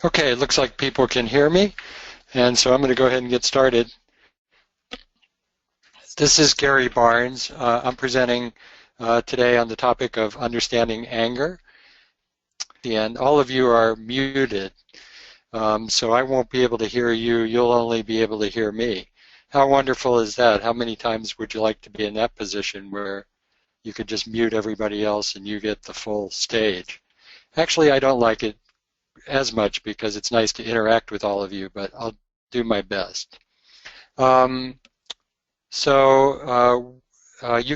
Okay, it looks like people can hear me, and so I'm going to go ahead and get started. This is Gary Barnes. I'm presenting today on the topic of understanding anger, and all of you are muted, so I won't be able to hear you. You'll only be able to hear me. How wonderful is that? How many times would you like to be in that position where you could just mute everybody else and you get the full stage? Actually, I don't like it as much because it's nice to interact with all of you, but I'll do my best. You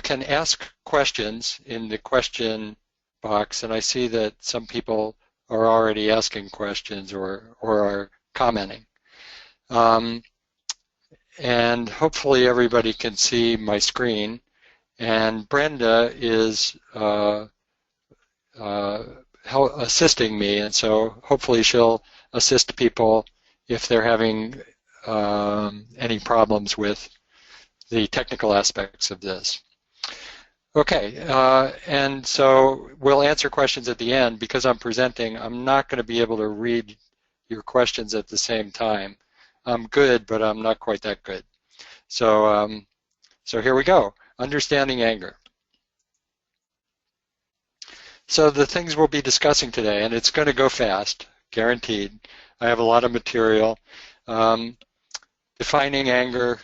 can ask questions in the question box, and I see that some people are already asking questions or are commenting. And hopefully everybody can see my screen, and Brenda is assisting me, and so hopefully she'll assist people if they're having any problems with the technical aspects of this. Okay, and so we'll answer questions at the end. Because I'm presenting, I'm not going to be able to read your questions at the same time. I'm good, but I'm not quite that good. So, so here we go, understanding anger. So the things we'll be discussing today, and it's going to go fast, guaranteed. I have a lot of material. Defining anger,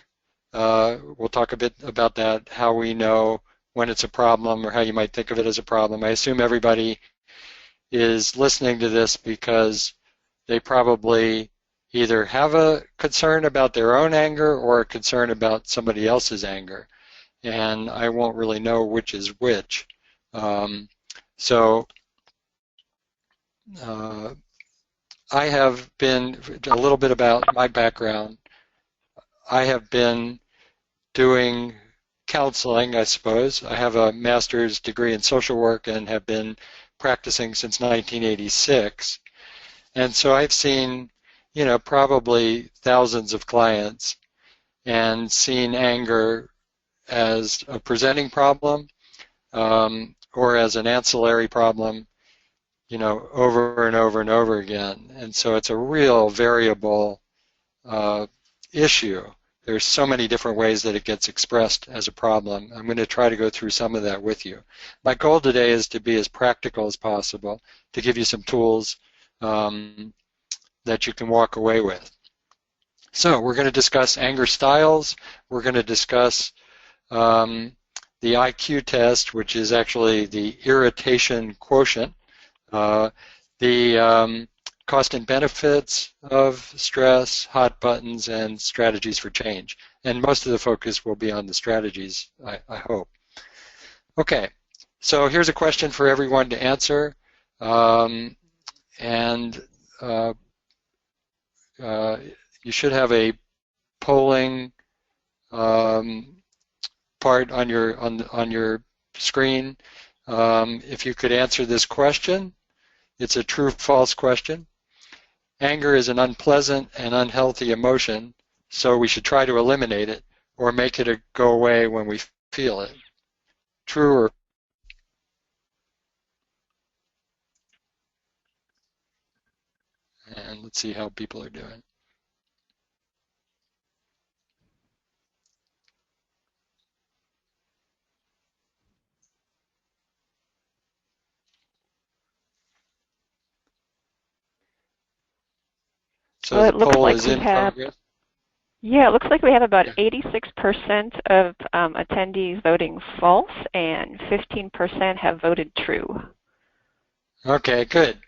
we'll talk a bit about that, how we know when it's a problem or how you might think of it as a problem. I assume everybody is listening to this because they probably either have a concern about their own anger or a concern about somebody else's anger. And I won't really know which is which. I have been, a little bit about my background, I have been doing counseling, I suppose. I have a master's degree in social work and have been practicing since 1986. And so I've seen, you know, probably thousands of clients and seen anger as a presenting problem or as an ancillary problem, you know, over and over and over again. And so it's a real variable issue. There's so many different ways that it gets expressed as a problem. I'm going to try to go through some of that with you. My goal today is to be as practical as possible, to give you some tools that you can walk away with. So we're going to discuss anger styles. We're going to discuss the IQ test, which is actually the irritation quotient, the cost and benefits of stress, hot buttons, and strategies for change. And most of the focus will be on the strategies, I hope. Okay, so here's a question for everyone to answer. You should have a polling part on your screen. If you could answer this question, it's a true-false question. Anger is an unpleasant and unhealthy emotion, so we should try to eliminate it or make it go away when we feel it. True or and let's see how people are doing. So well, the poll is in progress. Yeah, it looks like we have about 86% of attendees voting false, and 15% have voted true. Okay, good.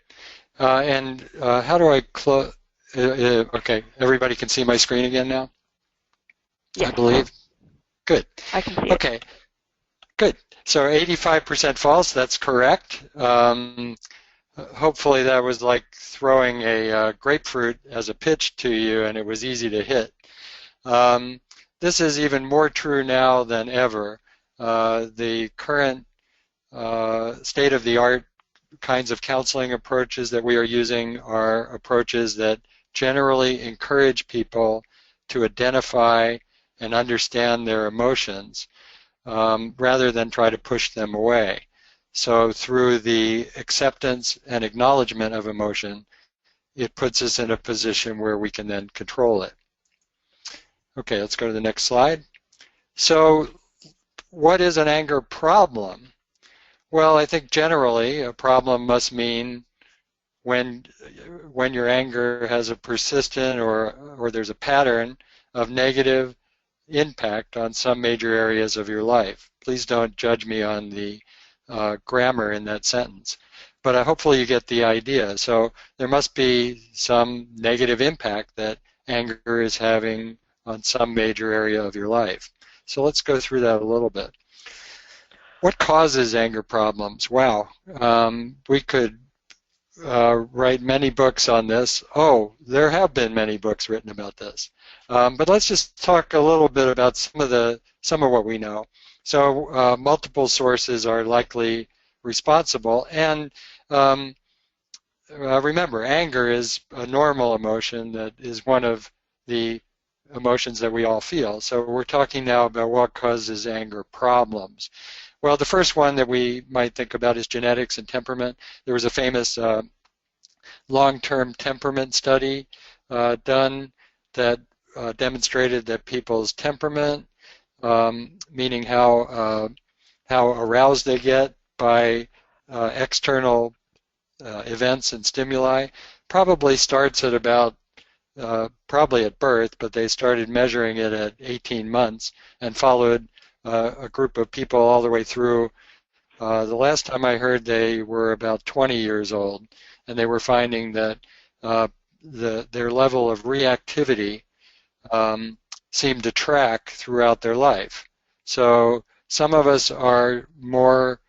How do I close? Okay, everybody can see my screen again now? Yes. I believe. Good. I can see it. Okay, good. So 85% false, that's correct. Hopefully that was like throwing a grapefruit as a pitch to you and it was easy to hit. This is even more true now than ever. The current state-of-the-art kinds of counseling approaches that we are using are approaches that generally encourage people to identify and understand their emotions rather than try to push them away. So through the acceptance and acknowledgement of emotion, it puts us in a position where we can then control it. Okay, let's go to the next slide. So what is an anger problem? Well, I think generally a problem must mean when your anger has a persistent or there's a pattern of negative impact on some major areas of your life. Please don't judge me on the grammar in that sentence, but hopefully you get the idea. So there must be some negative impact that anger is having on some major area of your life. So let's go through that a little bit. What causes anger problems? Wow, we could write many books on this. Oh, there have been many books written about this. But let's just talk a little bit about some of what we know. So multiple sources are likely responsible, and remember, anger is a normal emotion that is one of the emotions that we all feel. So we're talking now about what causes anger problems. Well, the first one that we might think about is genetics and temperament. There was a famous long-term temperament study done that demonstrated that people's temperament, meaning how aroused they get by external events and stimuli, probably starts at about probably at birth, but they started measuring it at 18 months and followed a group of people all the way through. The last time I heard, they were about 20 years old, and they were finding that their level of reactivity seemed to track throughout their life. So some of us are more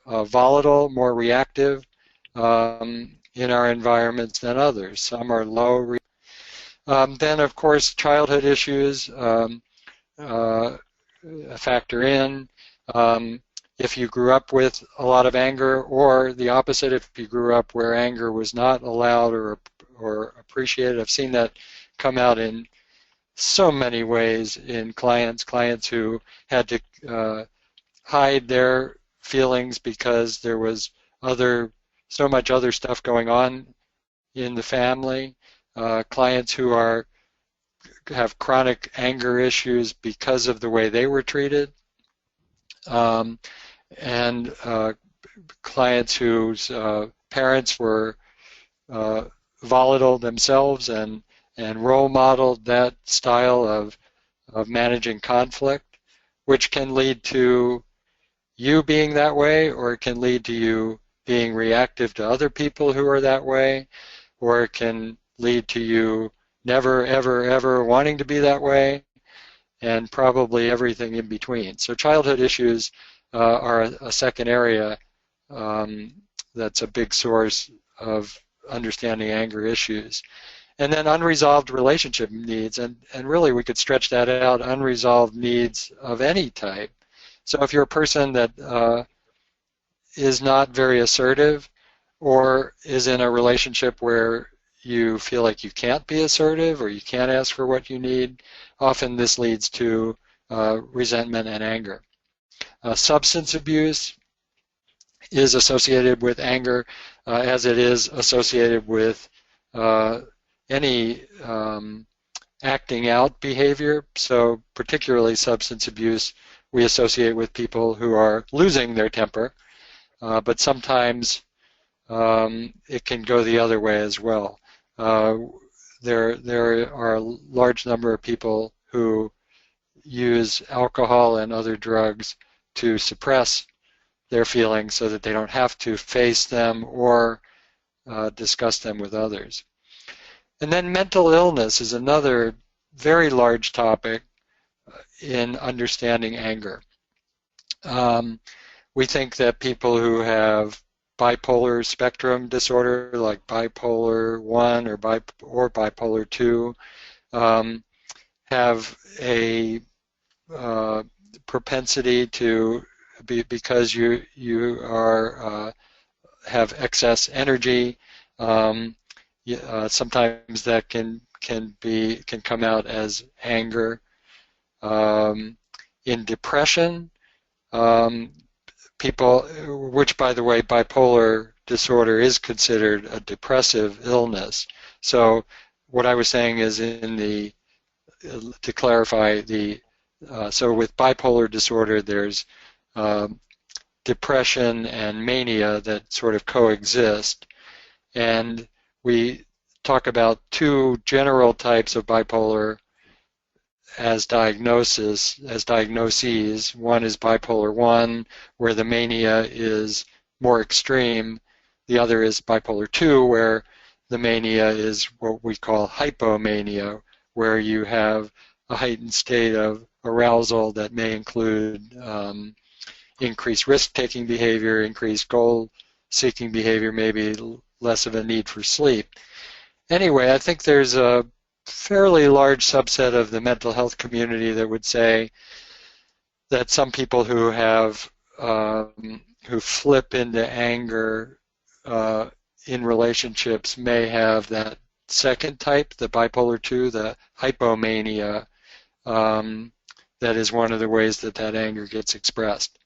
volatile, more reactive in our environments than others. Some are low. Then, of course, childhood issues factor in. If you grew up with a lot of anger, or the opposite, if you grew up where anger was not allowed or appreciated. I've seen that come out in so many ways in clients who had to hide their feelings because there was so much other stuff going on in the family. Clients who have chronic anger issues because of the way they were treated. And clients whose parents were volatile themselves and role modeled that style of managing conflict, which can lead to you being that way, or it can lead to you being reactive to other people who are that way, or it can lead to you never, ever, ever wanting to be that way, and probably everything in between. So childhood issues are a second area that's a big source of understanding anger issues. And then unresolved relationship needs, and really we could stretch that out, unresolved needs of any type. So if you're a person that is not very assertive, or is in a relationship where you feel like you can't be assertive or you can't ask for what you need, often this leads to resentment and anger. Substance abuse is associated with anger, as it is associated with any acting out behavior. So particularly substance abuse we associate with people who are losing their temper, but sometimes it can go the other way as well. There are a large number of people who use alcohol and other drugs to suppress their feelings so that they don't have to face them or discuss them with others. And then mental illness is another very large topic in understanding anger. We think that people who have bipolar spectrum disorder, like bipolar 1 or bipolar 2, have a propensity to because you have excess energy. Sometimes that can come out as anger. In depression, people, which by the way, bipolar disorder is considered a depressive illness. So what I was saying is to clarify, so with bipolar disorder, there's depression and mania that sort of coexist. And we talk about two general types of bipolar as diagnoses. One is bipolar 1, where the mania is more extreme. The other is bipolar 2, where the mania is what we call hypomania, where you have a heightened state of arousal that may include increased risk-taking behavior, increased goal-seeking behavior, maybe less of a need for sleep. Anyway, I think there's a fairly large subset of the mental health community that would say that some people who have who flip into anger in relationships may have that second type, the bipolar 2, the hypomania. That is one of the ways that anger gets expressed.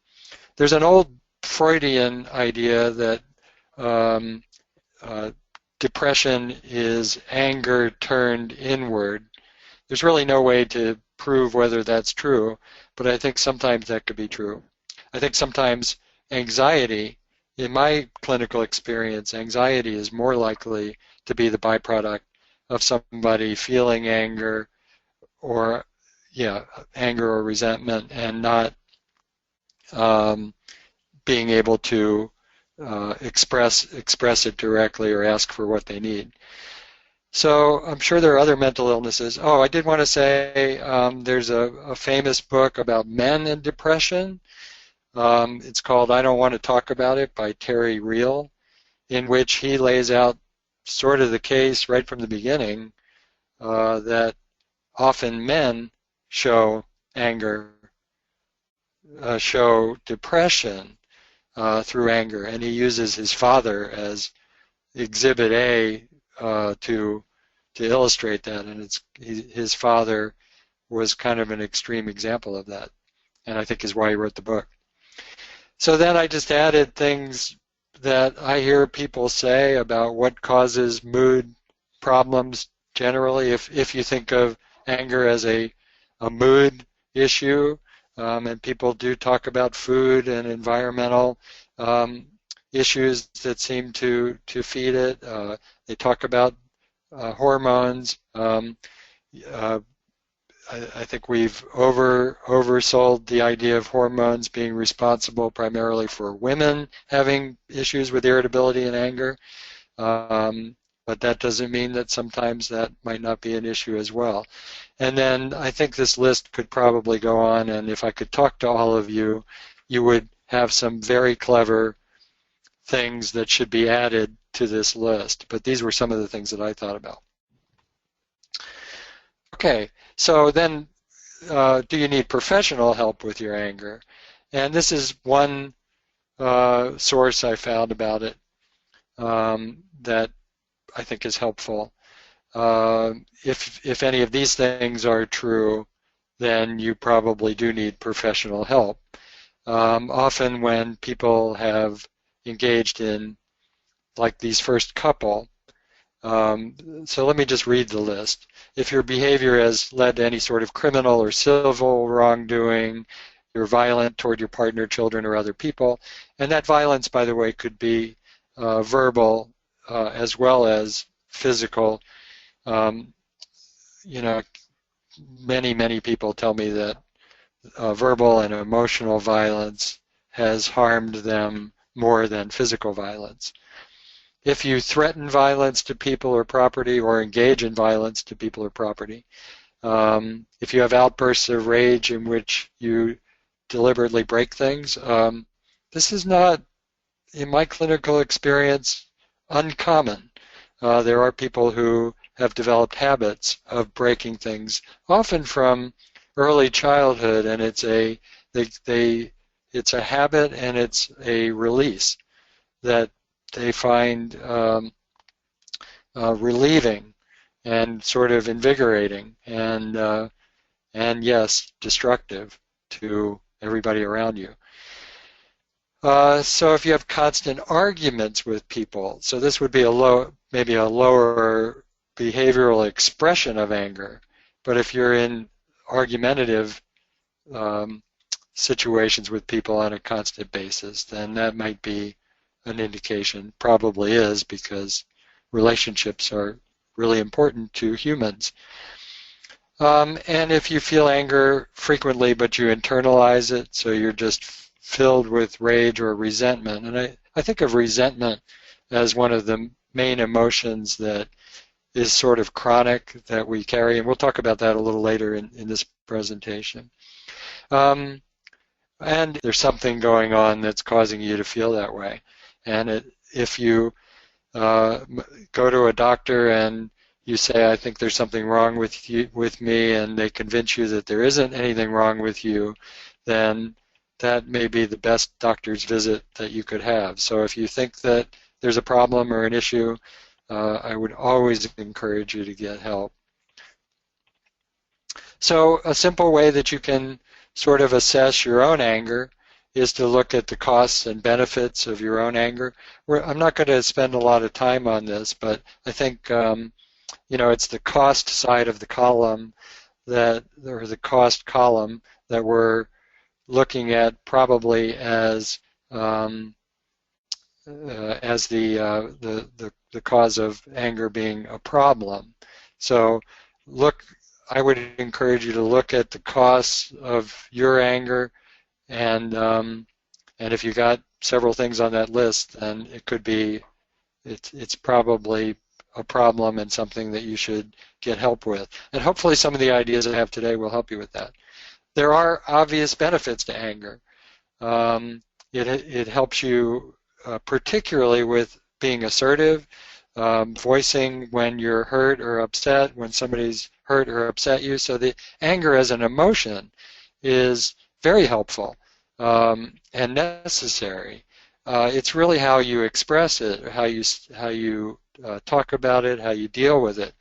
There's an old Freudian idea that depression is anger turned inward. There's really no way to prove whether that's true, but I think sometimes that could be true. I think sometimes anxiety, in my clinical experience, anxiety is more likely to be the byproduct of somebody feeling anger or resentment and not being able to express it directly or ask for what they need. So I'm sure there are other mental illnesses. Oh, I did want to say there's a famous book about men and depression. It's called I Don't Want to Talk About It by Terry Real, in which he lays out sort of the case right from the beginning that often men show anger, show depression through anger, and he uses his father as Exhibit A to illustrate that, and his father was kind of an extreme example of that, and I think is why he wrote the book. So then I just added things that I hear people say about what causes mood problems generally. If you think of anger as a mood issue, and people do talk about food and environmental issues that seem to feed it. They talk about hormones. I think we've oversold the idea of hormones being responsible primarily for women having issues with irritability and anger. But that doesn't mean that sometimes that might not be an issue as well. And then I think this list could probably go on, and if I could talk to all of you, you would have some very clever things that should be added to this list. But these were some of the things that I thought about. Okay, so then do you need professional help with your anger? And this is one source I found about it that I think is helpful. If any of these things are true, then you probably do need professional help. Often when people have engaged in, like these first couple, so let me just read the list. If your behavior has led to any sort of criminal or civil wrongdoing, you're violent toward your partner, children, or other people, and that violence, by the way, could be verbal as well as physical. Many people tell me that verbal and emotional violence has harmed them more than physical violence. If you threaten violence to people or property or engage in violence to people or property, if you have outbursts of rage in which you deliberately break things, this is not, in my clinical experience, uncommon. There are people who have developed habits of breaking things, often from early childhood, and it's a habit and it's a release that they find relieving and sort of invigorating and yes, destructive to everybody around you. So if you have constant arguments with people, so this would be maybe a lower behavioral expression of anger. But if you're in argumentative um, situations with people on a constant basis, then that might be an indication, probably is, because relationships are really important to humans. And if you feel anger frequently but you internalize it, so you're just filled with rage or resentment, and I think of resentment as one of the main emotions that is sort of chronic that we carry, and we'll talk about that a little later in this presentation. And there's something going on that's causing you to feel that way. And if you go to a doctor and you say, I think there's something wrong with me, and they convince you that there isn't anything wrong with you, then that may be the best doctor's visit that you could have. So if you think that there's a problem or an issue, I would always encourage you to get help. So a simple way that you can sort of assess your own anger is to look at the costs and benefits of your own anger. I'm not going to spend a lot of time on this, but I think it's the cost side of the column or the cost column that we're looking at probably as the cause of anger being a problem. So I would encourage you to look at the costs of your anger, and if you got several things on that list, then it's probably a problem and something that you should get help with. And hopefully some of the ideas I have today will help you with that. There are obvious benefits to anger. It helps you particularly with being assertive, voicing when you're hurt or upset, when somebody's hurt or upset you. So the anger as an emotion is very helpful and necessary. It's really how you express it, how you talk about it, how you deal with it,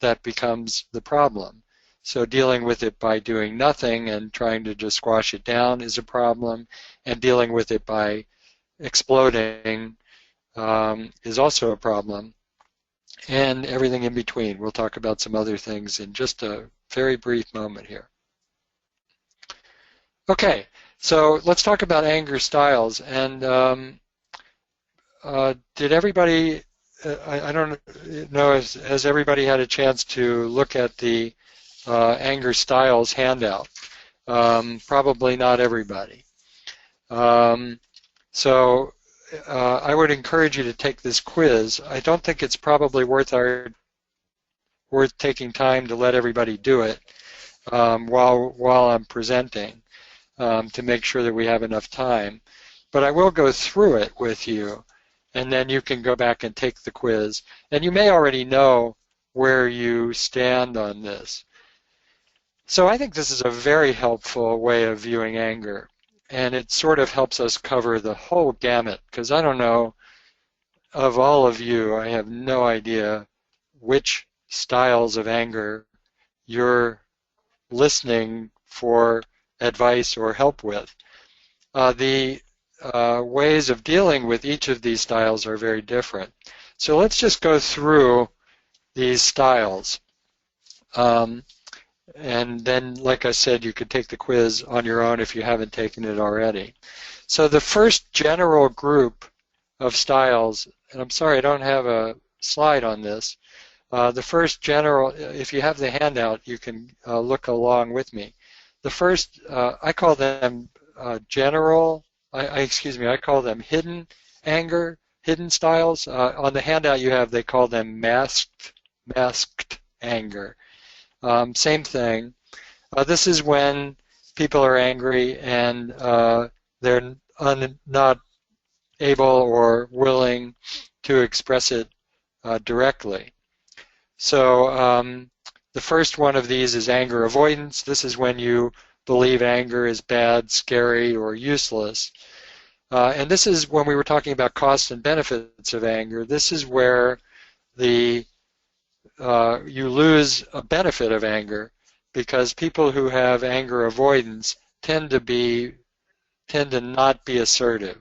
that becomes the problem. So dealing with it by doing nothing and trying to just squash it down is a problem, and dealing with it by exploding is also a problem, and everything in between. We'll talk about some other things in just a very brief moment here. Okay, so let's talk about anger styles. And did everybody, I don't know, has everybody had a chance to look at the anger styles handout? Probably not everybody. So I would encourage you to take this quiz. I don't think it's probably worth taking time to let everybody do it while I'm presenting to make sure that we have enough time. But I will go through it with you, and then you can go back and take the quiz. And you may already know where you stand on this. So I think this is a very helpful way of viewing anger. And it sort of helps us cover the whole gamut, because I don't know, of all of you, I have no idea which styles of anger you're listening for advice or help with. The ways of dealing with each of these styles are very different. So let's just go through these styles. And then, like I said, you could take the quiz on your own if you haven't taken it already. So the first general group of styles, and I'm sorry I don't have a slide on this, the first general, if you have the handout, you can look along with me. The first, I call them I call them hidden anger, hidden styles. On the handout you have, they call them masked anger. Same thing. This is when people are angry and they're not able or willing to express it directly. So the first one of these is anger avoidance. This is when you believe anger is bad, scary, or useless. And this is when we were talking about costs and benefits of anger. This is where you lose a benefit of anger, because people who have anger avoidance tend to not be assertive.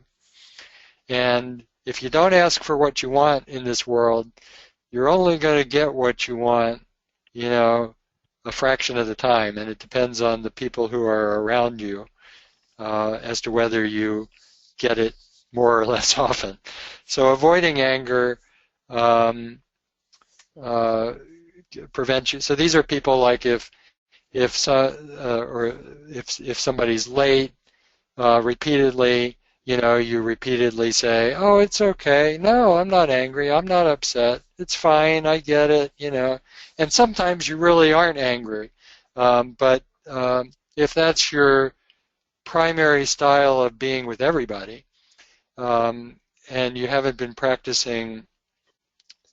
And if you don't ask for what you want in this world, you're only going to get what you want, you know, a fraction of the time. And it depends on the people who are around you as to whether you get it more or less often. So avoiding anger uh, prevents you. So these are people like if somebody's late repeatedly, you know, you repeatedly say, "Oh, it's okay. No, I'm not angry. I'm not upset. It's fine. I get it." You know, and sometimes you really aren't angry, but if that's your primary style of being with everybody, and you haven't been practicing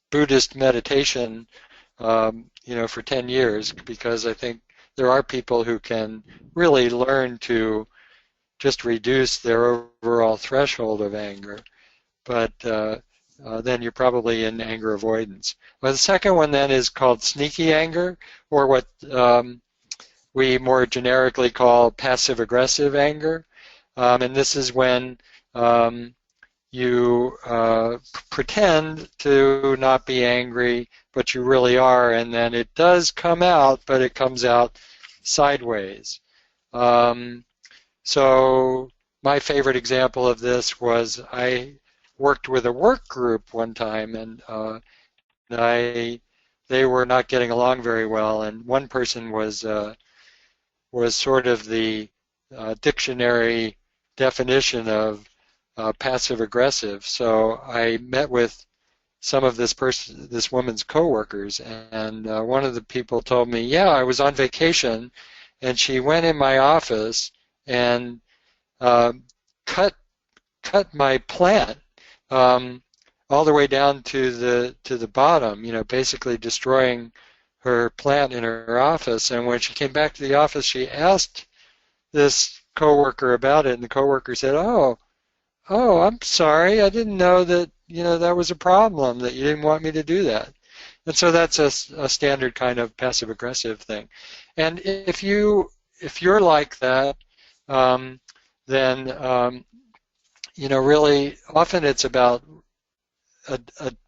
Buddhist meditation, you know, for 10 years, because I think there are people who can really learn to just reduce their overall threshold of anger, but then you're probably in anger avoidance. Well, the second one then is called sneaky anger, or what we more generically call passive-aggressive anger. And this is when you pretend to not be angry, but you really are, and then it does come out, but it comes out sideways. So my favorite example of this was I worked with a work group one time, and they were not getting along very well, and one person was sort of the dictionary definition of passive aggressive. So I met with some of this woman's coworkers, and one of the people told me, "Yeah, I was on vacation, and she went in my office and uh, cut my plant all the way down to the bottom. You know, basically destroying her plant in her office. And when she came back to the office, she asked this coworker about it, and the coworker said, "Oh, I'm sorry. I didn't know that, you know, that was a problem, that you didn't want me to do that." And so that's a standard kind of passive-aggressive thing. And if you're like that, then you know, really often it's about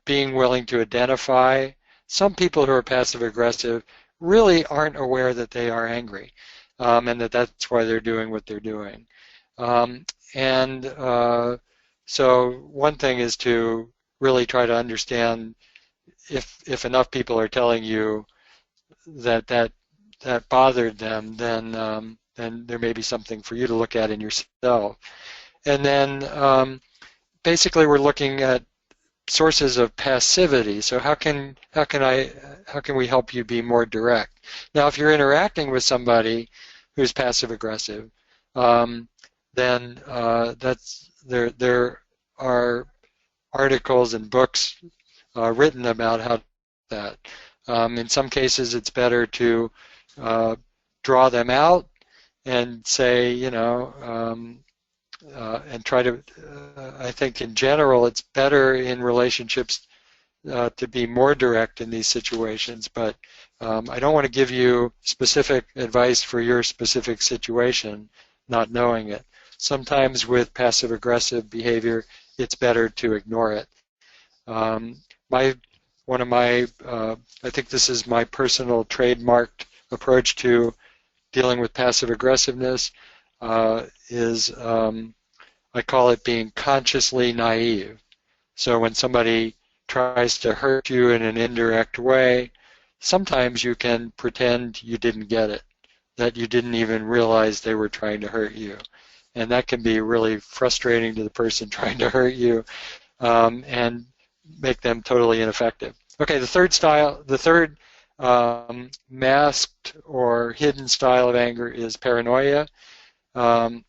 being willing to identify. Some people who are passive-aggressive really aren't aware that they are angry, and that's why they're doing what they're doing. And so one thing is to really try to understand if enough people are telling you that bothered them, then there may be something for you to look at in yourself. And then basically we're looking at sources of passivity. So how can we help you be more direct? Now, if you're interacting with somebody who's passive aggressive, then there are articles and books written about how to do that. In some cases, it's better to draw them out and say, you know, and try to, I think in general, it's better in relationships to be more direct in these situations, but I don't want to give you specific advice for your specific situation, not knowing it. Sometimes with passive-aggressive behavior, it's better to ignore it. I think this is my personal trademarked approach to dealing with passive aggressiveness, is I call it being consciously naive. So when somebody tries to hurt you in an indirect way, sometimes you can pretend you didn't get it, that you didn't even realize they were trying to hurt you. And that can be really frustrating to the person trying to hurt you, and make them totally ineffective. Okay, the third masked or hidden style of anger is paranoia. And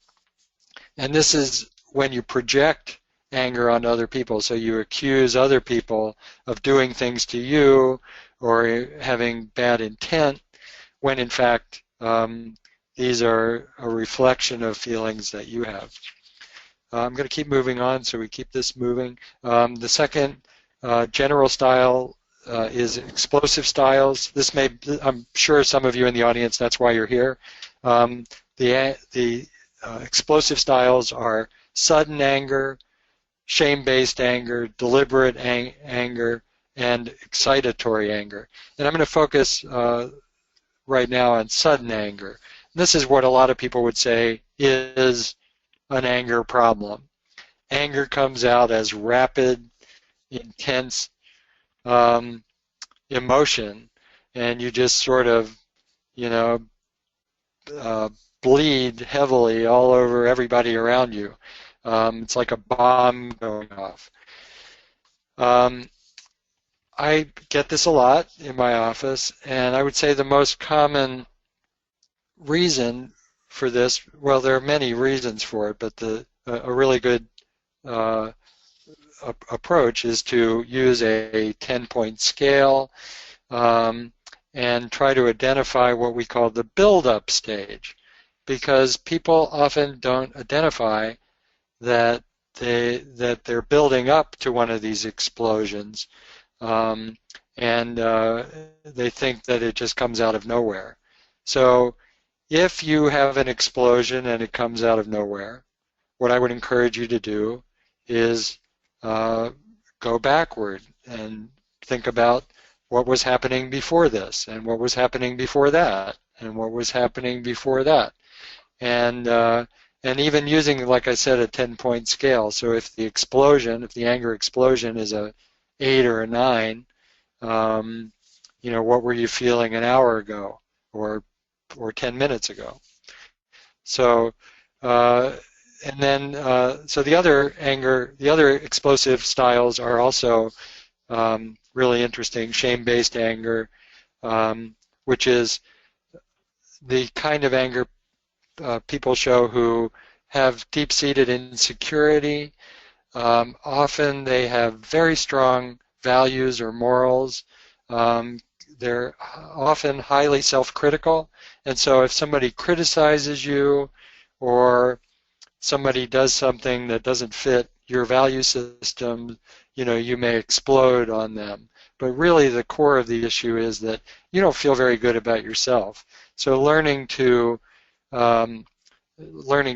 this is when you project anger on other people. So you accuse other people of doing things to you or having bad intent, when in fact these are a reflection of feelings that you have. I'm going to keep moving on, so we keep this moving. The second general style is explosive styles. I'm sure some of you in the audience, that's why you're here. The explosive styles are sudden anger, shame-based anger, deliberate anger, and excitatory anger. And I'm going to focus right now on sudden anger. This is what a lot of people would say is an anger problem. Anger comes out as rapid, intense emotion, and you just sort of, you know, bleed heavily all over everybody around you. It's like a bomb going off. I get this a lot in my office, and I would say the most common reason for this, well, there are many reasons for it, but a really good approach is to use a 10-point scale and try to identify what we call the build-up stage, because people often don't identify that they're building up to one of these explosions, and they think that it just comes out of nowhere. So if you have an explosion and it comes out of nowhere, what I would encourage you to do is go backward and think about what was happening before this, and what was happening before that, and what was happening before that. And even using, like I said, a 10-point scale. So if the anger explosion is a 8 or a 9, what were you feeling an hour ago or 10 minutes ago? So and then so the other explosive styles are also really interesting. Shame-based anger, which is the kind of anger people show who have deep-seated insecurity. Often they have very strong values or morals. They're often highly self-critical, and so if somebody criticizes you or somebody does something that doesn't fit your value system, you may explode on them. But really the core of the issue is that you don't feel very good about yourself. So learning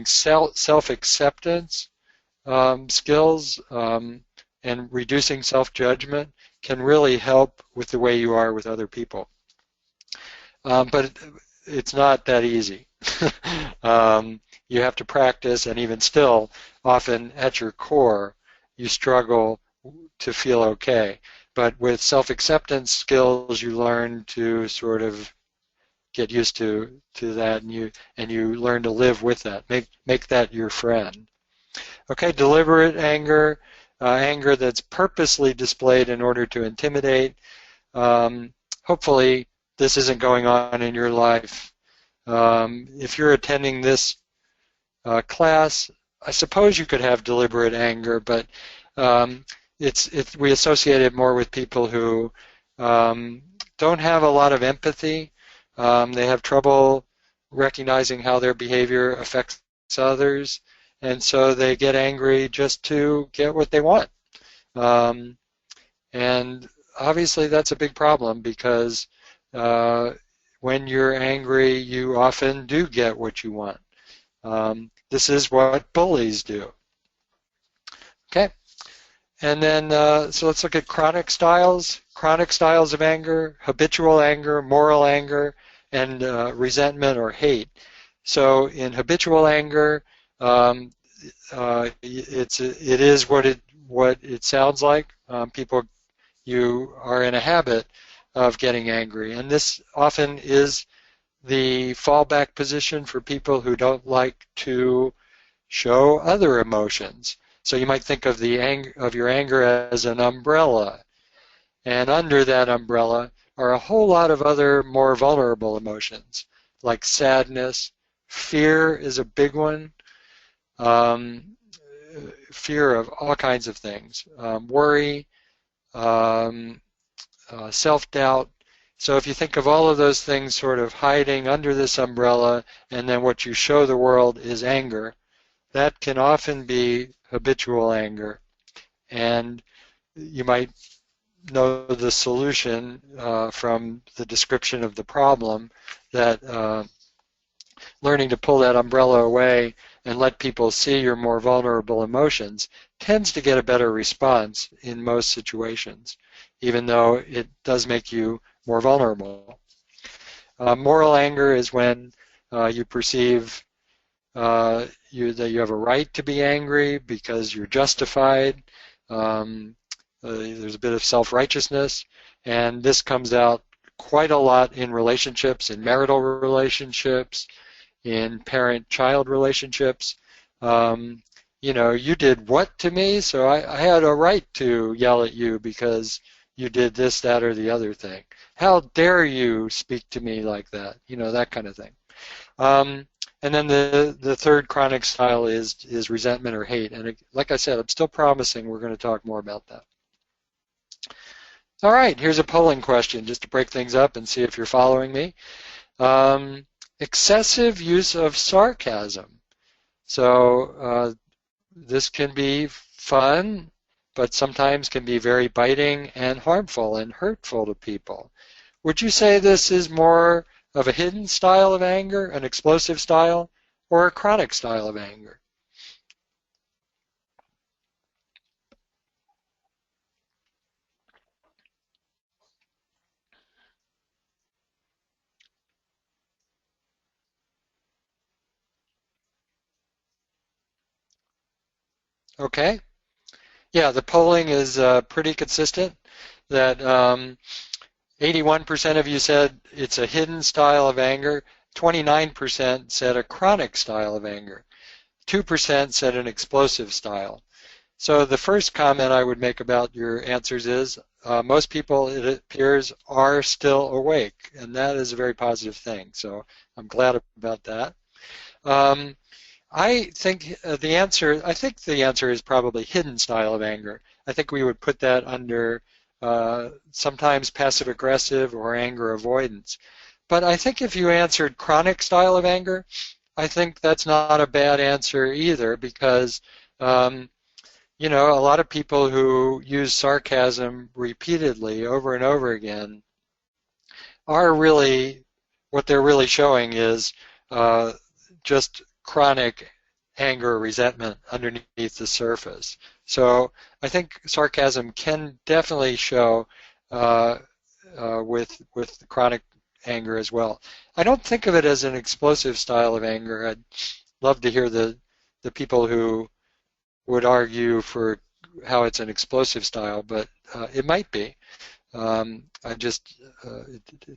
self-acceptance skills and reducing self-judgment can really help with the way you are with other people. But it's not that easy. You have to practice, and even still, often at your core, you struggle to feel okay. But with self-acceptance skills, you learn to sort of get used to that, and you learn to live with that. Make that your friend. Okay, deliberate anger, anger that's purposely displayed in order to intimidate. Hopefully, this isn't going on in your life. If you're attending this class, I suppose you could have deliberate anger, but we associate it more with people who don't have a lot of empathy. They have trouble recognizing how their behavior affects others, and so they get angry just to get what they want. And obviously that's a big problem, because when you're angry, you often do get what you want. This is what bullies do. Okay, and then so let's look at chronic styles. Chronic styles of anger: habitual anger, moral anger, and resentment or hate. So in habitual anger, it is what it sounds like. You are in a habit of getting angry, and this often is the fallback position for people who don't like to show other emotions. So you might think of your anger as an umbrella, and under that umbrella are a whole lot of other more vulnerable emotions, like sadness. Fear is a big one. Fear of all kinds of things. Worry, self-doubt. So if you think of all of those things sort of hiding under this umbrella, and then what you show the world is anger, that can often be habitual anger. And you might know the solution from the description of the problem, that learning to pull that umbrella away and let people see your more vulnerable emotions tends to get a better response in most situations, even though it does make you more vulnerable. Moral anger is when you perceive that you have a right to be angry because you're justified. There's a bit of self-righteousness, and this comes out quite a lot in relationships, in marital relationships, in parent-child relationships. You did what to me, so I had a right to yell at you because you did this, that, or the other thing. How dare you speak to me like that? That kind of thing. And then the third chronic style is resentment or hate. And like I said, I'm still promising we're going to talk more about that. All right, here's a polling question just to break things up and see if you're following me. Excessive use of sarcasm. So this can be fun, but sometimes can be very biting and harmful and hurtful to people. Would you say this is more of a hidden style of anger, an explosive style, or a chronic style of anger? Okay. Yeah, the polling is pretty consistent that 81% of you said it's a hidden style of anger, 29% said a chronic style of anger, 2% said an explosive style. So the first comment I would make about your answers is most people, it appears, are still awake, and that is a very positive thing. So I'm glad about that. I think the answer is probably hidden style of anger. I think we would put that under sometimes passive aggressive or anger avoidance. But I think if you answered chronic style of anger, I think that's not a bad answer either, because a lot of people who use sarcasm repeatedly over and over again are really, what they're really showing is just chronic anger or resentment underneath the surface. So I think sarcasm can definitely show with chronic anger as well. I don't think of it as an explosive style of anger. I'd love to hear the people who would argue for how it's an explosive style, but it might be. It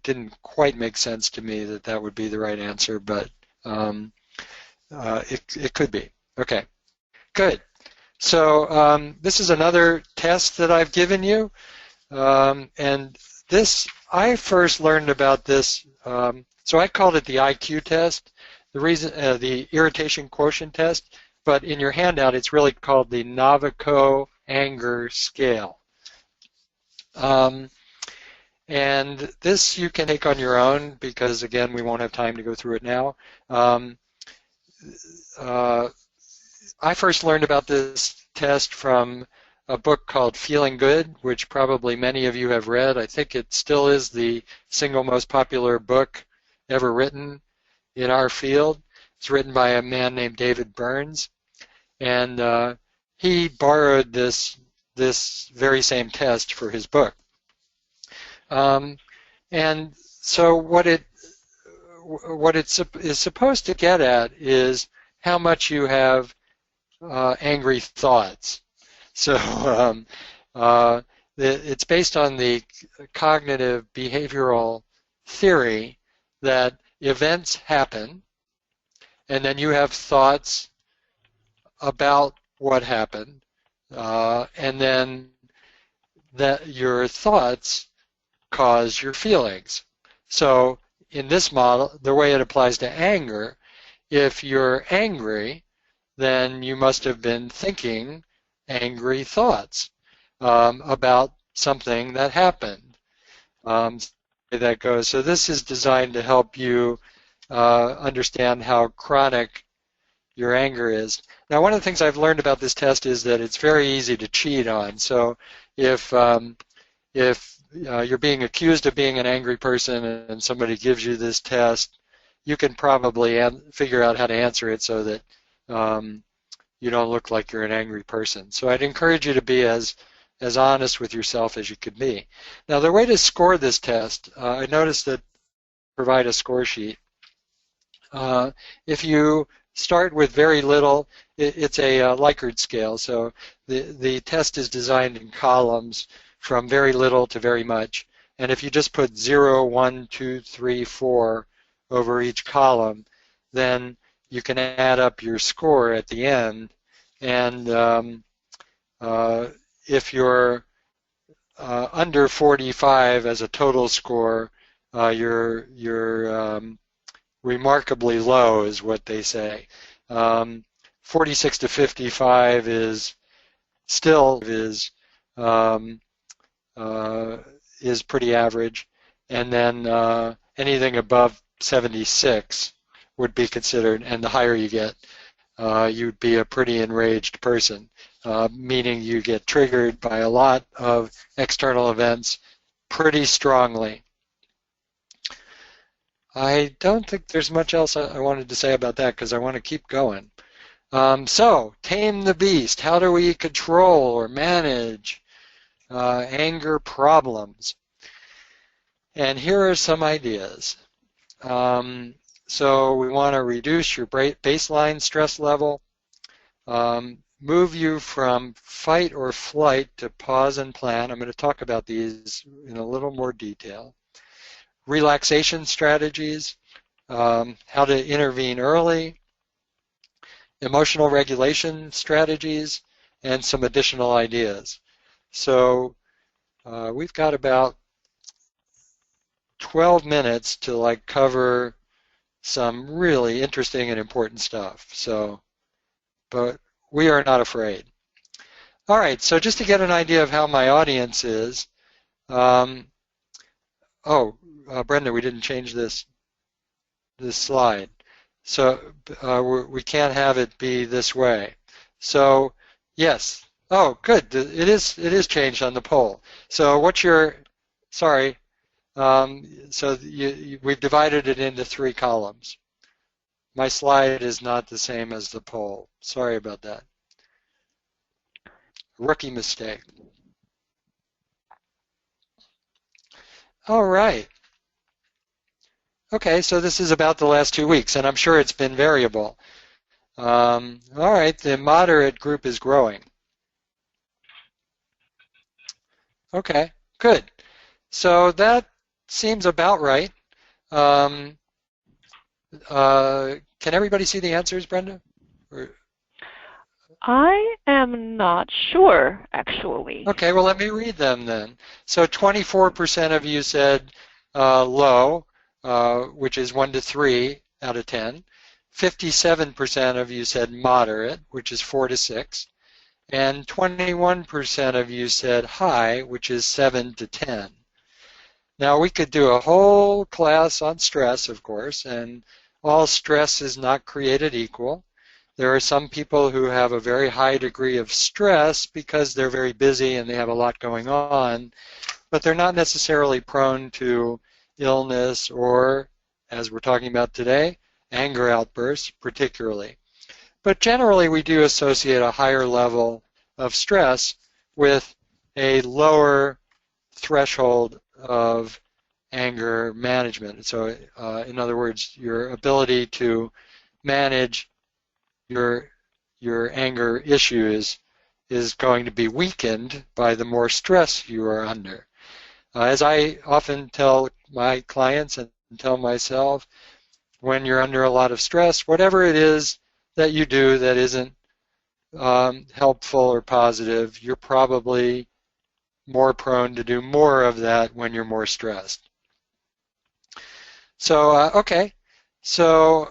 didn't quite make sense to me that would be the right answer, but it could be. Okay, good. So this is another test that I've given you, and I first learned about this. So I called it the IQ test, the irritation quotient test, but in your handout it's really called the Navajo anger scale. And this you can take on your own because, again, we won't have time to go through it now. I first learned about this test from a book called Feeling Good, which probably many of you have read. I think it still is the single most popular book ever written in our field. It's written by a man named David Burns, and he borrowed this very same test for his book. And so what it is supposed to get at is how much you have angry thoughts. So it's based on the cognitive behavioral theory that events happen, and then you have thoughts about what happened, and then that your thoughts cause your feelings. So in this model, the way it applies to anger, if you're angry, then you must have been thinking angry thoughts about something that happened. That goes. So this is designed to help you understand how chronic your anger is. Now, one of the things I've learned about this test is that it's very easy to cheat on. So if you're being accused of being an angry person and somebody gives you this test, you can probably figure out how to answer it so that you don't look like you're an angry person. So I'd encourage you to be as honest with yourself as you could be. Now, the way to score this test, I noticed that provide a score sheet. If you start with very little, it's a Likert scale, so the test is designed in columns from very little to very much. And if you just put 0, 1, 2, 3, 4 over each column, then you can add up your score at the end. And if you're under 45 as a total score, you're remarkably low, is what they say. 46 to 55 is still pretty average, and then anything above 76 would be considered, and the higher you get, you'd be a pretty enraged person, meaning you get triggered by a lot of external events pretty strongly. I don't think there's much else I wanted to say about that because I want to keep going. So, tame the beast. How do we control or manage anger problems? And here are some ideas. So we want to reduce your baseline stress level, move you from fight or flight to pause and plan. I'm going to talk about these in a little more detail. Relaxation strategies, how to intervene early, emotional regulation strategies, and some additional ideas. So we've got about 12 minutes to cover some really interesting and important stuff. So, but we are not afraid. All right, so just to get an idea of how my audience is, Brenda, we didn't change this slide. So we can't have it be this way. So yes. Oh, good. It is changed on the poll. So what's your? Sorry. So we've divided it into 3 columns. My slide is not the same as the poll. Sorry about that. Rookie mistake. All right. Okay, so this is about the last 2 weeks, and I'm sure it's been variable. All right, the moderate group is growing. Okay, good. So that seems about right. Can everybody see the answers, Brenda? I am not sure, actually. Okay, well, let me read them then. So 24% of you said low, which is 1 to 3 out of 10. 57% of you said moderate, which is 4 to 6. And 21% of you said high, which is 7 to 10. Now, we could do a whole class on stress, of course, and all stress is not created equal. There are some people who have a very high degree of stress because they're very busy and they have a lot going on, but they're not necessarily prone to illness or, as we're talking about today, anger outbursts particularly. But generally, we do associate a higher level of stress with a lower threshold of anger management. So, in other words, your ability to manage your anger issues is going to be weakened by the more stress you are under. As I often tell my clients and tell myself, when you're under a lot of stress, whatever it is that you do that isn't helpful or positive, you're probably more prone to do more of that when you're more stressed. So, okay, so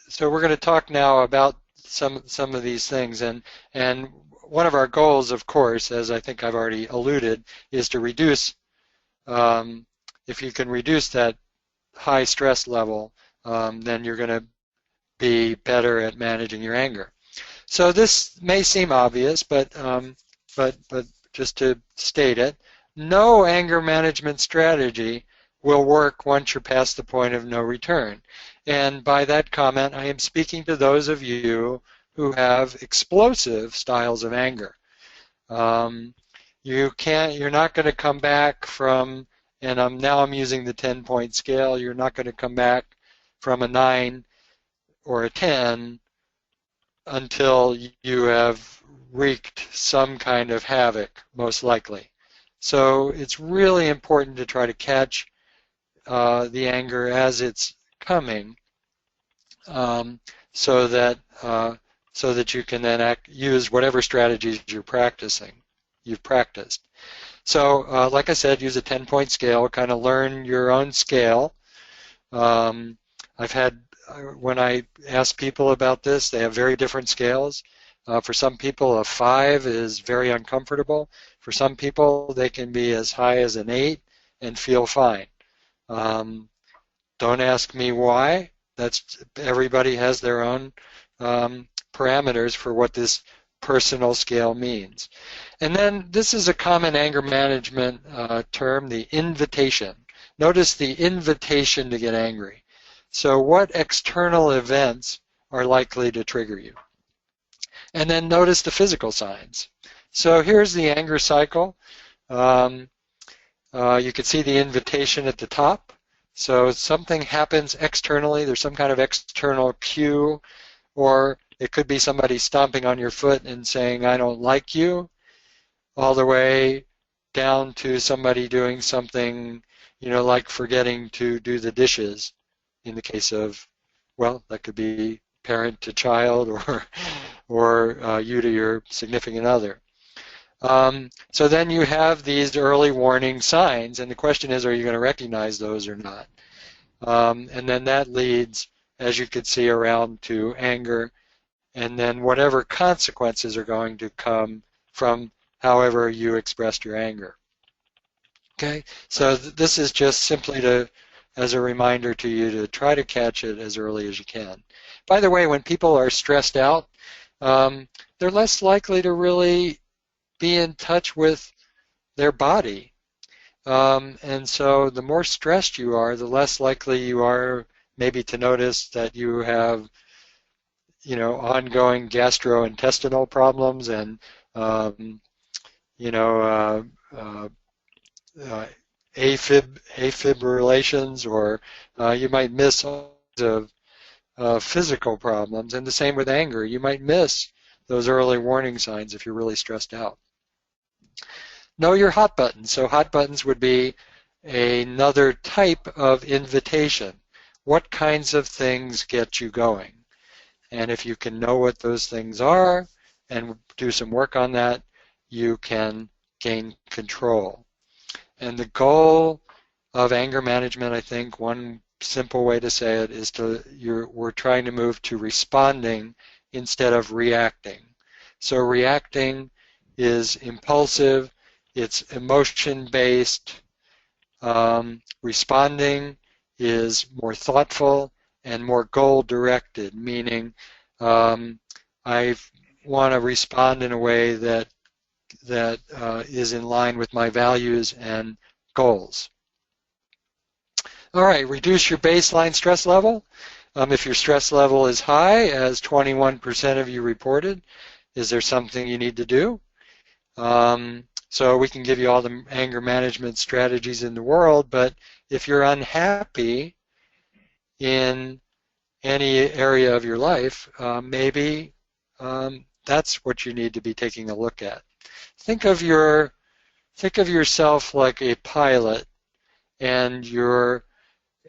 so we're going to talk now about some of these things, and one of our goals, of course, as I think I've already alluded, is to reduce. If you can reduce that high stress level, then you're going to be better at managing your anger. So this may seem obvious, but just to state it, no anger management strategy will work once you're past the point of no return. And by that comment, I am speaking to those of you who have explosive styles of anger. You're not going to come back from, and now I'm using the 10-point scale, you're not going to come back from a 9 or a 10 until you have wreaked some kind of havoc, most likely. So it's really important to try to catch the anger as it's coming, so that you can then use whatever strategies you've practiced. So, like I said, use a 10-point scale. Kind of learn your own scale. When I ask people about this, they have very different scales. For some people, a 5 is very uncomfortable. For some people, they can be as high as an 8 and feel fine. Don't ask me why. Everybody has their own parameters for what this personal scale means. And then this is a common anger management term, the invitation. Notice the invitation to get angry. So what external events are likely to trigger you? And then notice the physical signs. So here's the anger cycle. You can see the invitation at the top. So something happens externally. There's some kind of external cue, or it could be somebody stomping on your foot and saying, I don't like you, all the way down to somebody doing something, like forgetting to do the dishes in the case of, well, that could be parent to child or you to your significant other. So then you have these early warning signs, and the question is, are you going to recognize those or not? And then that leads, as you could see, around to anger, and then whatever consequences are going to come from however you expressed your anger. Okay, so this is just simply as a reminder to you to try to catch it as early as you can. By the way, when people are stressed out, they're less likely to really be in touch with their body. And so the more stressed you are, the less likely you are maybe to notice that you have, ongoing gastrointestinal problems and, afibrillations, or you might miss all of physical problems. And the same with anger. You might miss those early warning signs if you're really stressed out. Know your hot buttons. So hot buttons would be another type of invitation. What kinds of things get you going? And if you can know what those things are and do some work on that, you can gain control. And the goal of anger management, I think, one simple way to say it is we're trying to move to responding instead of reacting. So reacting is impulsive, it's emotion-based. Responding is more thoughtful and more goal-directed, meaning I want to respond in a way that is in line with my values and goals. All right, reduce your baseline stress level. If your stress level is high, as 21% of you reported, is there something you need to do? So we can give you all the anger management strategies in the world, but if you're unhappy in any area of your life, maybe that's what you need to be taking a look at. Think of yourself like a pilot, and your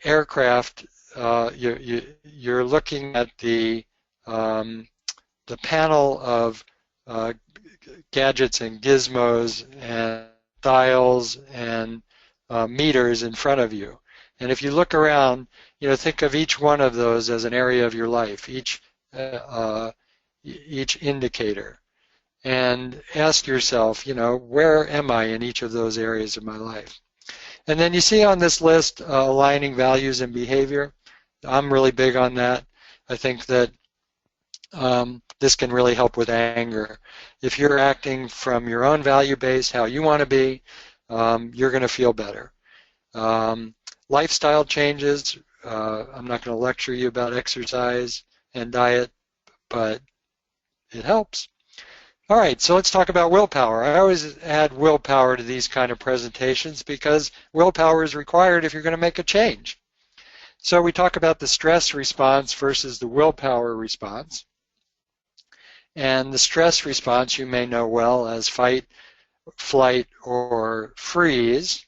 aircraft. You're looking at the panel of gadgets and gizmos and dials and meters in front of you. And if you look around, think of each one of those as an area of your life, each indicator. And ask yourself, where am I in each of those areas of my life? And then you see on this list aligning values and behavior. I'm really big on that. I think that this can really help with anger. If you're acting from your own value base, how you want to be, you're going to feel better. Lifestyle changes I'm not going to lecture you about exercise and diet, but it helps. All right, so let's talk about willpower. I always add willpower to these kind of presentations because willpower is required if you're going to make a change. So we talk about the stress response versus the willpower response. And the stress response you may know well as fight, flight, or freeze,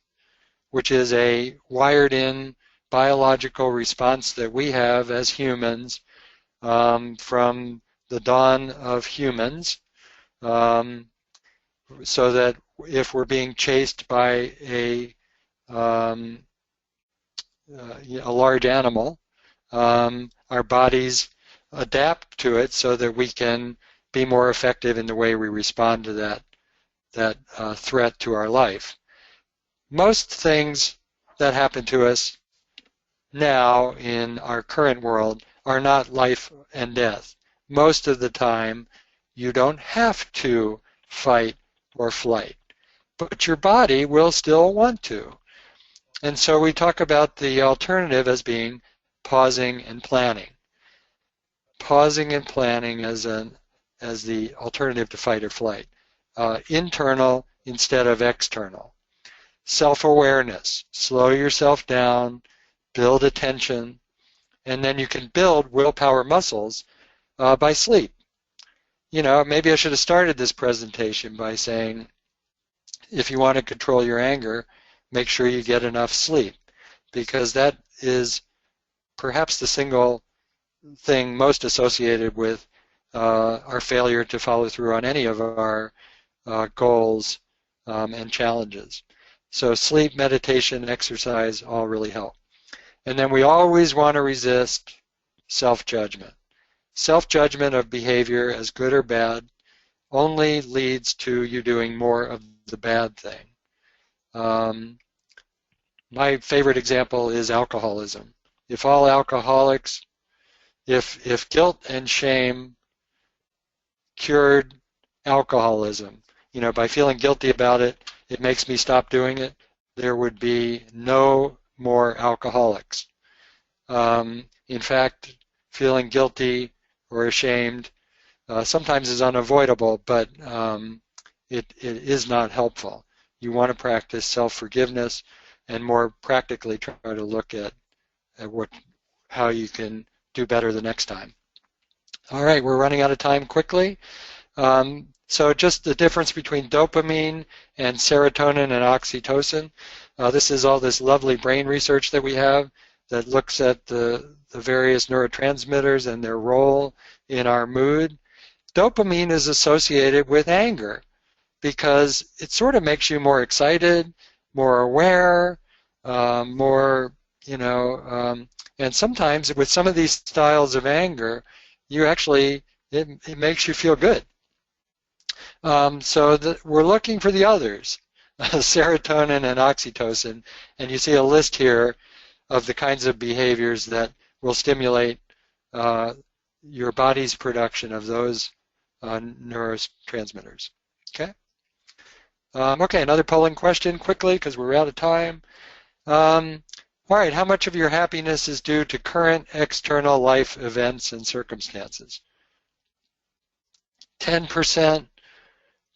which is a wired-in biological response that we have as humans from the dawn of humans. So that if we're being chased by a large animal, our bodies adapt to it so that we can be more effective in the way we respond to that threat to our life. Most things that happen to us now in our current world are not life and death. Most of the time, you don't have to fight or flight, but your body will still want to. And so we talk about the alternative as being pausing and planning. Pausing and planning as the alternative to fight or flight. Internal instead of external. Self-awareness. Slow yourself down, build attention, and then you can build willpower muscles by sleep. You know, maybe I should have started this presentation by saying, if you want to control your anger, make sure you get enough sleep, because that is perhaps the single thing most associated with our failure to follow through on any of our goals and challenges. So sleep, meditation, exercise all really help. And then we always want to resist self-judgment. Self-judgment of behavior, as good or bad, only leads to you doing more of the bad thing. My favorite example is alcoholism. If all alcoholics, if guilt and shame cured alcoholism, you know, by feeling guilty about it, it makes me stop doing it, there would be no more alcoholics. In fact, feeling guilty or ashamed sometimes is unavoidable, but it is not helpful. You want to practice self-forgiveness and more practically try to look at how you can do better the next time. All right, we're running out of time quickly. So just the difference between dopamine and serotonin and oxytocin. This is all this lovely brain research that we have that looks at the various neurotransmitters and their role in our mood. Dopamine is associated with anger because it sort of makes you more excited, more aware, more, you know, and sometimes with some of these styles of anger, you actually, it makes you feel good. So we're looking for the others, serotonin and oxytocin, and you see a list here of the kinds of behaviors that will stimulate your body's production of those neurotransmitters. Okay. Okay, another polling question quickly because we're out of time. All right, how much of your happiness is due to current external life events and circumstances? 10%,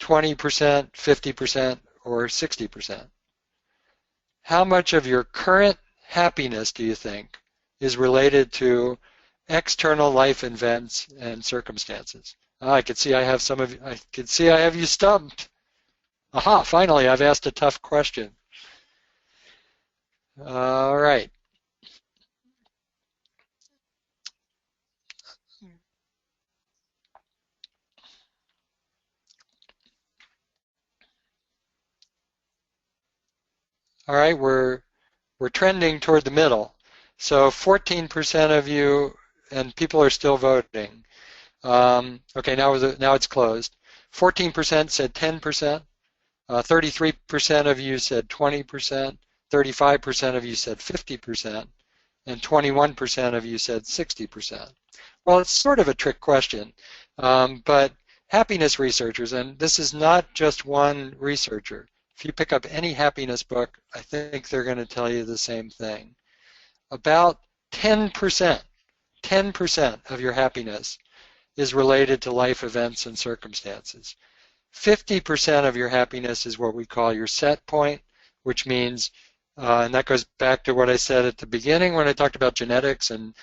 20%, 50%, or 60%? How much of your current happiness do you think is related to external life events and circumstances? I could see I have some of you, I could see I have you stumped. Aha, finally I've asked a tough question. All right. All right, we're trending toward the middle. So 14% of you, and people are still voting. Okay, now it's closed. 14% said 10%. 33% of you said 20%. 35% of you said 50%. And 21% of you said 60%. Well, it's sort of a trick question, but happiness researchers, and this is not just one researcher. If you pick up any happiness book, I think they're going to tell you the same thing. About 10%, 10% of your happiness is related to life events and circumstances. 50% of your happiness is what we call your set point, which means, and that goes back to what I said at the beginning when I talked about genetics and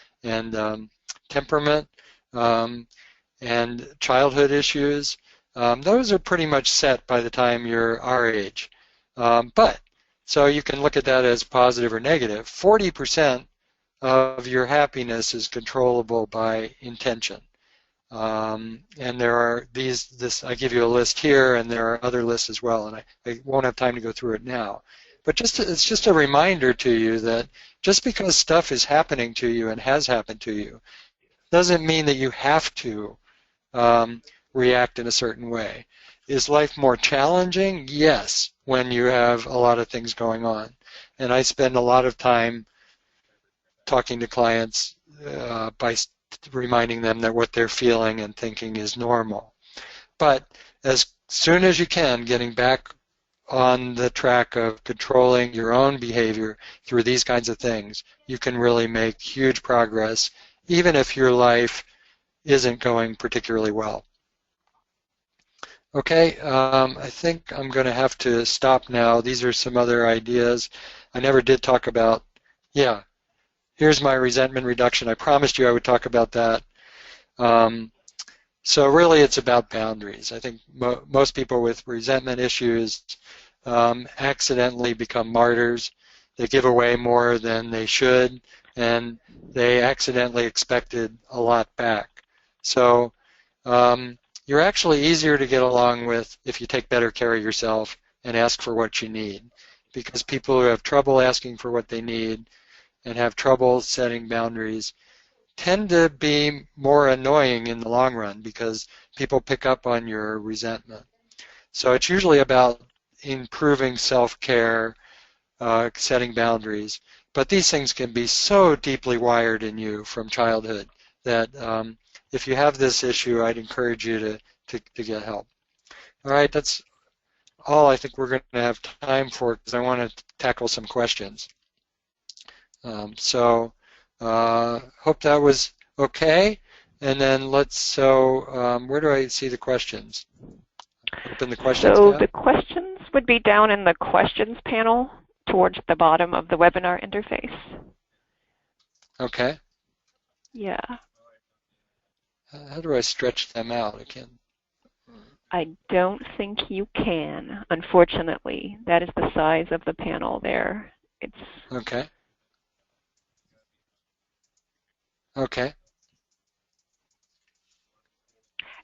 temperament and childhood issues. Those are pretty much set by the time you're our age. So you can look at that as positive or negative. 40% of your happiness is controllable by intention. And there are I give you a list here, and there are other lists as well, and I won't have time to go through it now. But it's just a reminder to you that just because stuff is happening to you and has happened to you doesn't mean that you have to react in a certain way. Is life more challenging? Yes, when you have a lot of things going on. And I spend a lot of time talking to clients by reminding them that what they're feeling and thinking is normal. But as soon as you can, getting back on the track of controlling your own behavior through these kinds of things, you can really make huge progress, even if your life isn't going particularly well. Okay, I think I'm going to have to stop now. These are some other ideas. I never did talk about, here's my resentment reduction. I promised you I would talk about that. So really it's about boundaries. I think most people with resentment issues accidentally become martyrs. They give away more than they should, and they accidentally expected a lot back. So you're actually easier to get along with if you take better care of yourself and ask for what you need, because people who have trouble asking for what they need and have trouble setting boundaries tend to be more annoying in the long run because people pick up on your resentment. So it's usually about improving self-care, setting boundaries, but these things can be so deeply wired in you from childhood that if you have this issue, I'd encourage you to get help. All right, that's all I think we're going to have time for because I want to tackle some questions. Hope that was okay. And then where do I see the questions? Open the questions So tab. the questions would be down in the questions panel towards the bottom of the webinar interface. Okay. Yeah. How do I stretch them out? I don't think you can, unfortunately. That is the size of the panel there. Okay. Okay.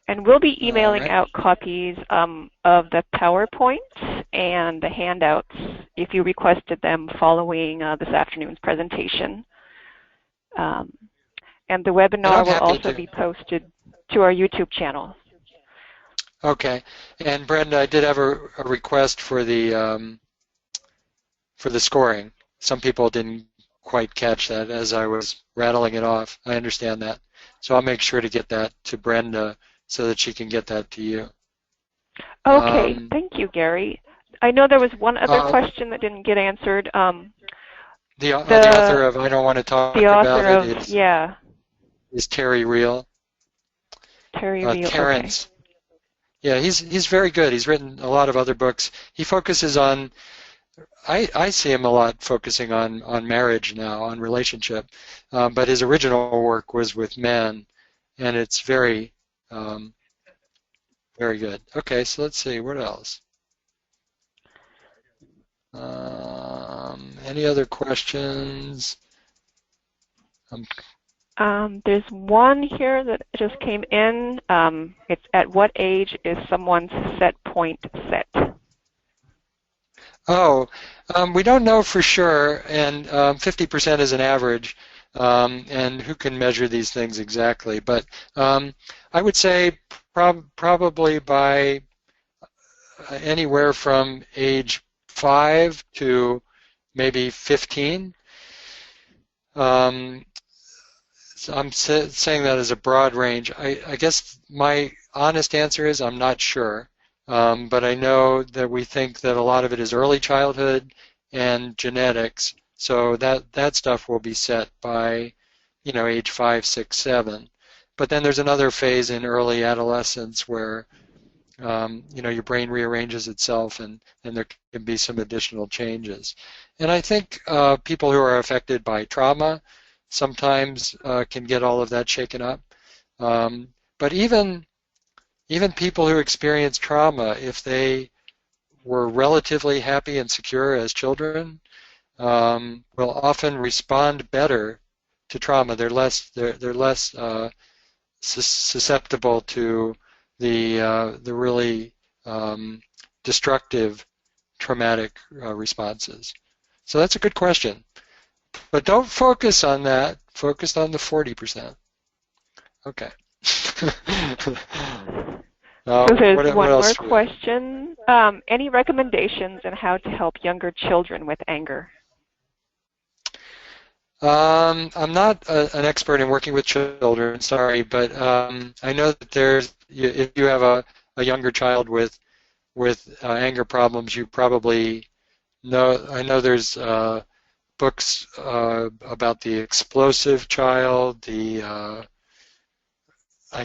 And we'll be emailing out copies of the PowerPoints and the handouts if you requested them following this afternoon's presentation. And the webinar will also be posted to our YouTube channel. Okay. And Brenda, I did have a request for the scoring. Some people didn't quite catch that as I was rattling it off. I understand that. So I'll make sure to get that to Brenda so that she can get that to you. Okay. Thank you, Gary. I know there was one other question that didn't get answered. The author of I Don't Want to Talk About It is Terry Real. Terry Real, Terrence. Okay. Yeah, he's very good. He's written a lot of other books. He focuses on, I see him a lot focusing on marriage now, on relationship, but his original work was with men, and it's very, very good. Okay, so let's see, what else? Any other questions? There's one here that just came in. It's at what age is someone's set point set? Oh, we don't know for sure, and 50% is an average, and who can measure these things exactly? But I would say probably by anywhere from age 5 to maybe 15. So I'm saying that as a broad range. I guess my honest answer is I'm not sure, but I know that we think that a lot of it is early childhood and genetics. So that stuff will be set by, age 5, 6, 7. But then there's another phase in early adolescence where, your brain rearranges itself, and there can be some additional changes. And I think people who are affected by trauma sometimes can get all of that shaken up. But even people who experience trauma, if they were relatively happy and secure as children, will often respond better to trauma. They're less susceptible to the really destructive traumatic responses. So that's a good question. But don't focus on that. Focus on the 40%. Okay. So there's one more question. Any recommendations on how to help younger children with anger? I'm not an expert in working with children, sorry, but I know that if you have a younger child with anger problems, you probably know. I know there's books about the explosive child. I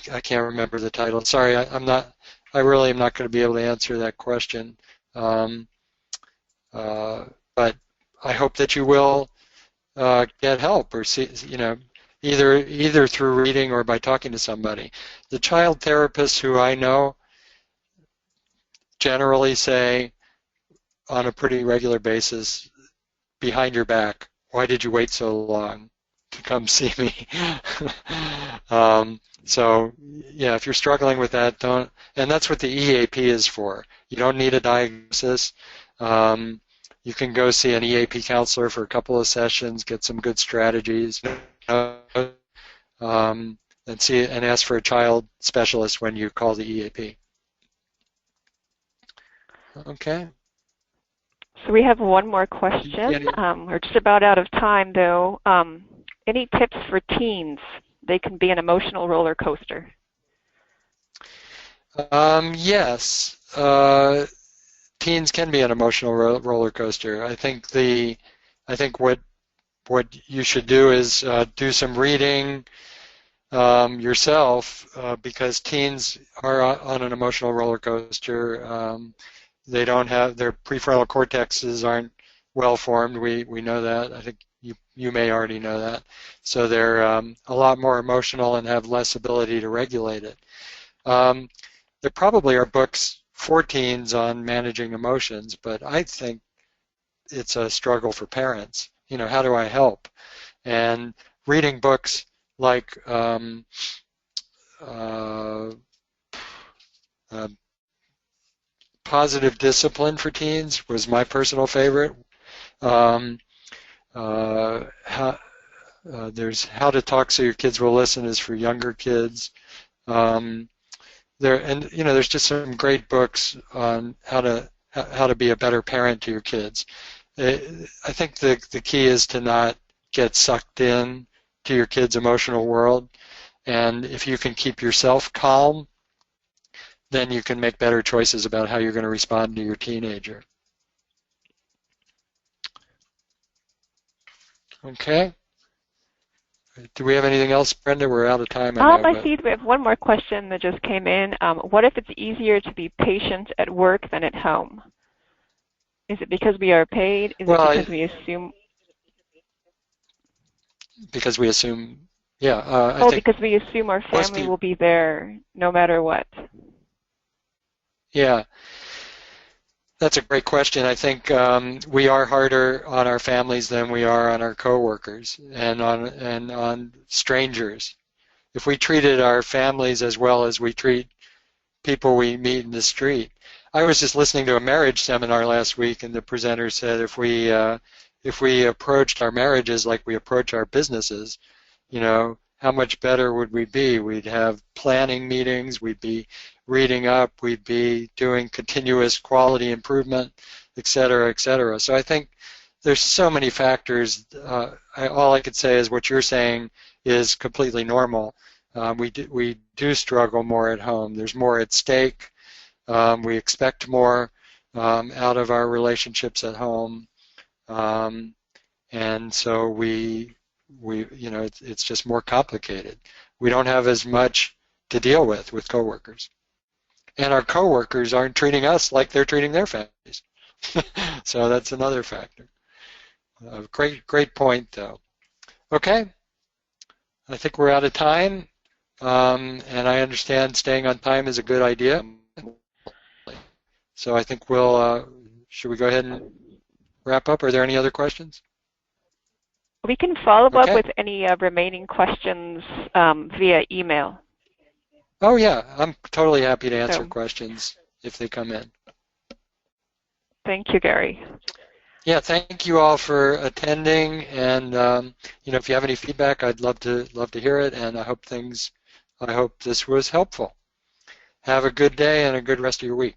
can't remember the title. Sorry, I really am not going to be able to answer that question. But I hope that you will get help, or see, either through reading or by talking to somebody. The child therapists who I know generally say on a pretty regular basis, behind your back, why did you wait so long to come see me? So yeah, if you're struggling with that, don't. And that's what the EAP is for. You don't need a diagnosis. You can go see an EAP counselor for a couple of sessions, get some good strategies, and ask for a child specialist when you call the EAP. Okay. So we have one more question. We're just about out of time, though. Any tips for teens? They can be an emotional roller coaster. Yes. Teens can be an emotional roller coaster. I think what you should do is do some reading yourself, because teens are on an emotional roller coaster. They don't have, their prefrontal cortexes aren't well formed. We know that. I think you may already know that. So they're a lot more emotional and have less ability to regulate it. There probably are books for teens on managing emotions, but I think it's a struggle for parents. How do I help? And reading books like Positive Discipline for Teens was my personal favorite. There's How to Talk So Your Kids Will Listen is for younger kids. There's just some great books on how to be a better parent to your kids. I think the key is to not get sucked in to your kid's emotional world, and if you can keep yourself calm, then you can make better choices about how you're going to respond to your teenager. Okay. Do we have anything else, Brenda? We're out of time. I see we have one more question that just came in. What if it's easier to be patient at work than at home? Is it because we are paid? Is it because we assume? Because we assume, yeah. I think because we assume our family will be there no matter what. Yeah. That's a great question. I think we are harder on our families than we are on our coworkers and on strangers. If we treated our families as well as we treat people we meet in the street. I was just listening to a marriage seminar last week, and the presenter said if we approached our marriages like we approach our businesses, how much better would we be? We'd have planning meetings, we'd be reading up, we'd be doing continuous quality improvement, et cetera, et cetera. So I think there's so many factors. All I could say is what you're saying is completely normal. We do struggle more at home. There's more at stake. We expect more out of our relationships at home. and so it's just more complicated. We don't have as much to deal with coworkers, and our coworkers aren't treating us like they're treating their families. So that's another factor. Great point, though. Okay, I think we're out of time, and I understand staying on time is a good idea. So I think should we go ahead and wrap up? Are there any other questions? We can follow up Okay. with any remaining questions via email. Oh, yeah, I'm totally happy to answer questions if they come in. Thank you, Gary. Yeah, thank you all for attending, and if you have any feedback, I'd love to hear it, and I hope this was helpful. Have a good day and a good rest of your week.